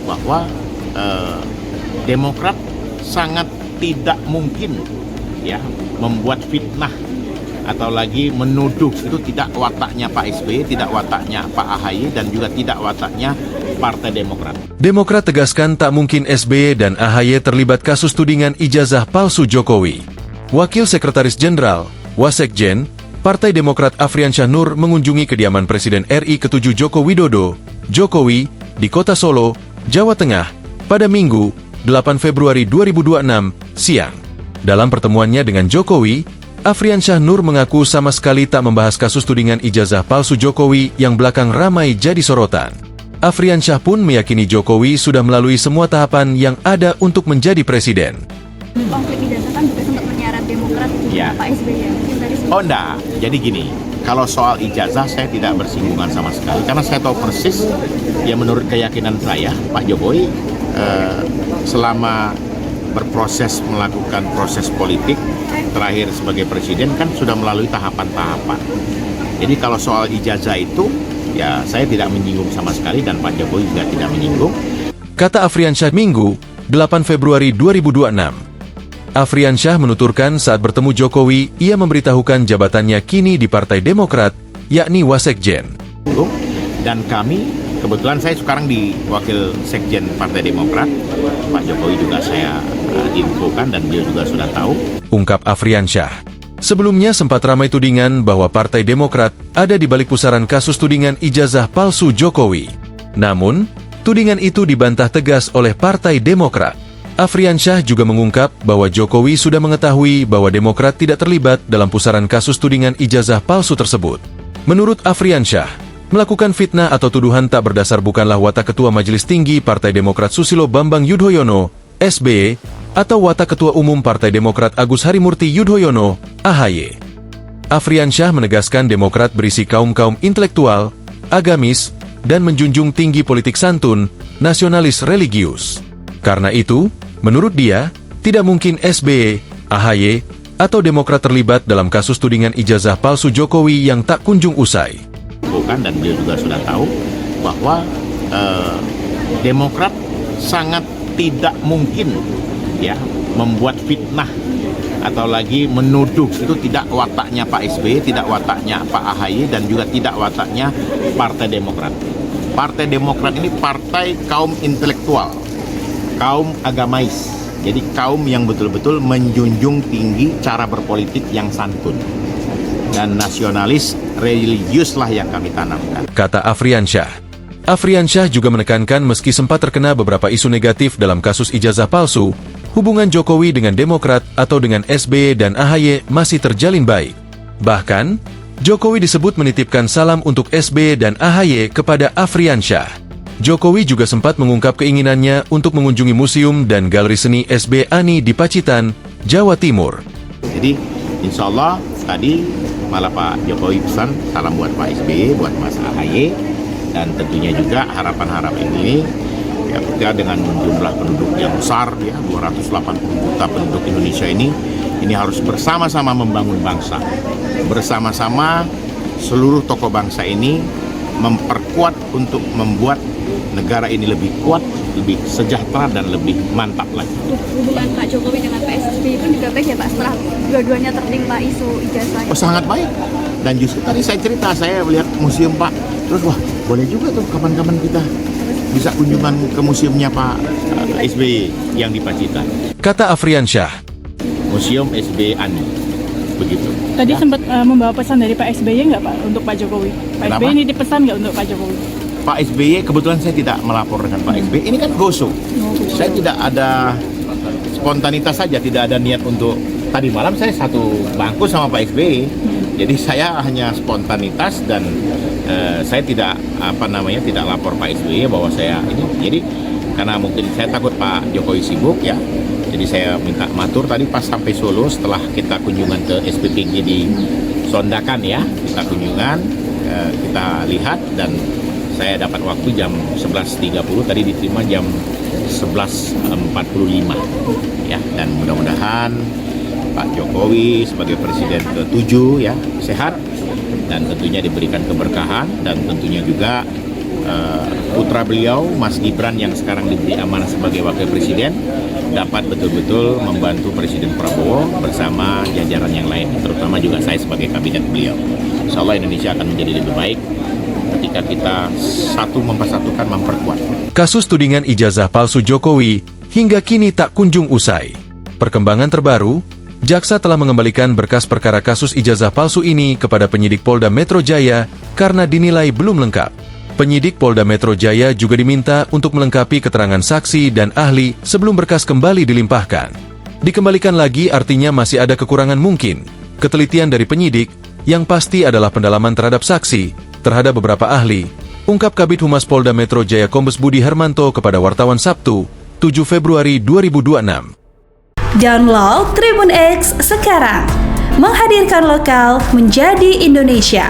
bahwa Demokrat sangat tidak mungkin ya membuat fitnah atau lagi menuduh. Itu tidak wataknya Pak SBY, tidak wataknya Pak AHY, dan juga tidak wataknya Partai Demokrat. Demokrat tegaskan tak mungkin SBY dan AHY terlibat kasus tudingan ijazah palsu Jokowi. Wakil Sekretaris Jenderal, Wasekjen, Partai Demokrat Afriansyah Nur mengunjungi kediaman Presiden RI ke-7 Joko Widodo, Jokowi, di Kota Solo, Jawa Tengah, pada Minggu, 8 Februari 2026, siang. Dalam pertemuannya dengan Jokowi, Afriansyah Nur mengaku sama sekali tak membahas kasus tudingan ijazah palsu Jokowi yang belakang ramai jadi sorotan. Afriansyah pun meyakini Jokowi sudah melalui semua tahapan yang ada untuk menjadi presiden. Konflik ijazah kan juga sempat menyeret Demokrat Ya. Pak SBY ya. Mungkin dari Oh enggak, jadi gini, kalau soal ijazah saya tidak bersinggungan sama sekali, karena saya tahu persis, ya menurut keyakinan saya, Pak Jokowi selama berproses melakukan proses politik, terakhir sebagai presiden kan sudah melalui tahapan-tahapan. Jadi kalau soal ijazah itu, ya saya tidak menyinggung sama sekali dan Pak Jokowi juga tidak menyinggung. Kata Afriansyah Minggu, 8 Februari 2026. Afriansyah menuturkan saat bertemu Jokowi, ia memberitahukan jabatannya kini di Partai Demokrat, yakni Wasekjen. Dan kami, kebetulan saya sekarang di Wakil Sekjen Partai Demokrat, Pak Jokowi juga saya diinfokan dan dia juga sudah tahu. Ungkap Afriansyah. Sebelumnya sempat ramai tudingan bahwa Partai Demokrat ada di balik pusaran kasus tudingan ijazah palsu Jokowi. Namun, tudingan itu dibantah tegas oleh Partai Demokrat. Afriansyah juga mengungkap bahwa Jokowi sudah mengetahui bahwa Demokrat tidak terlibat dalam pusaran kasus tudingan ijazah palsu tersebut. Menurut Afriansyah, melakukan fitnah atau tuduhan tak berdasar bukanlah watak Ketua Majelis Tinggi Partai Demokrat Susilo Bambang Yudhoyono, SBY, atau watak Ketua Umum Partai Demokrat Agus Harimurti Yudhoyono, AHY. Afriansyah menegaskan Demokrat berisi kaum-kaum intelektual, agamis, dan menjunjung tinggi politik santun, nasionalis religius. Karena itu, menurut dia, tidak mungkin SBY, AHY, atau Demokrat terlibat dalam kasus tudingan ijazah palsu Jokowi yang tak kunjung usai. Bukan, dan dia juga sudah tahu bahwa Demokrat sangat tidak mungkin ya membuat fitnah atau lagi menuduh. Itu tidak wataknya Pak SBY, tidak wataknya Pak AHY, dan juga tidak wataknya Partai Demokrat. Partai Demokrat ini partai kaum intelektual, kaum agamais. Jadi kaum yang betul-betul menjunjung tinggi cara berpolitik yang santun. Dan nasionalis religius lah yang kami tanamkan. Kata Afriansyah. Afriansyah juga menekankan meski sempat terkena beberapa isu negatif dalam kasus ijazah palsu, hubungan Jokowi dengan Demokrat atau dengan SBY dan AHY masih terjalin baik. Bahkan, Jokowi disebut menitipkan salam untuk SBY dan AHY kepada Afriansyah. Jokowi juga sempat mengungkap keinginannya untuk mengunjungi museum dan galeri seni SB Ani di Pacitan, Jawa Timur. Jadi, insya Allah tadi malah Pak Jokowi pesan salam buat Pak SBY, buat Mas AHY, dan tentunya juga harapan-harapan ini ya, kita dengan jumlah penduduk yang besar ya 280 juta penduduk Indonesia ini harus bersama-sama membangun bangsa, bersama-sama seluruh tokoh bangsa ini memperkuat untuk membuat negara ini lebih kuat, lebih sejahtera, dan lebih mantap lagi. hubungan Pak Jokowi dengan Pak SBY pun juga baik ya Pak setelah dua-duanya tertimpa isu ijazah. Oh, sangat baik. Dan justru tadi saya cerita, saya melihat museum Pak, terus wah boleh juga tuh kapan-kapan kita bisa kunjungan ke museumnya Pak SBY yang di Pacitan. Kata Afriansyah. Museum SBY Ani, begitu. Tadi sempat membawa pesan dari Pak SBY nggak Pak untuk Pak Jokowi? Pak Kenapa? SBY ini dipesan nggak untuk Pak Jokowi? Pak SBY, kebetulan saya tidak melapor dengan Pak SBY, ini kan gosok. Saya tidak ada spontanitas saja, tidak ada niat untuk, tadi malam saya satu bangku sama Pak SBY, jadi saya hanya spontanitas dan saya tidak, tidak lapor Pak SBY bahwa saya ini, jadi karena mungkin saya takut Pak Jokowi sibuk ya, jadi saya minta matur tadi pas sampai Solo setelah kita kunjungan ke SPPG di Sondakan ya, kita kunjungan, kita lihat dan saya dapat waktu jam 11.30, tadi diterima jam 11.45 ya, dan mudah-mudahan Pak Jokowi sebagai presiden ke-7 ya sehat dan tentunya diberikan keberkahan dan tentunya juga putra beliau, Mas Gibran yang sekarang diberi amanah sebagai Wakil Presiden, dapat betul-betul membantu Presiden Prabowo bersama jajaran yang lain, terutama juga saya sebagai kabinet beliau. Insya Allah Indonesia akan menjadi lebih baik ketika kita satu mempersatukan, memperkuat. Kasus tudingan ijazah palsu Jokowi hingga kini tak kunjung usai. Perkembangan terbaru, jaksa telah mengembalikan berkas perkara kasus ijazah palsu ini kepada penyidik Polda Metro Jaya karena dinilai belum lengkap. Penyidik Polda Metro Jaya juga diminta untuk melengkapi keterangan saksi dan ahli sebelum berkas kembali dilimpahkan. Dikembalikan lagi artinya masih ada kekurangan mungkin. Ketelitian dari penyidik yang pasti adalah pendalaman terhadap saksi, terhadap beberapa ahli, ungkap Kabid Humas Polda Metro Jaya Kombes Budi Hermanto kepada wartawan Sabtu, 7 Februari 2026. Download Tribun X sekarang, menghadirkan lokal menjadi Indonesia.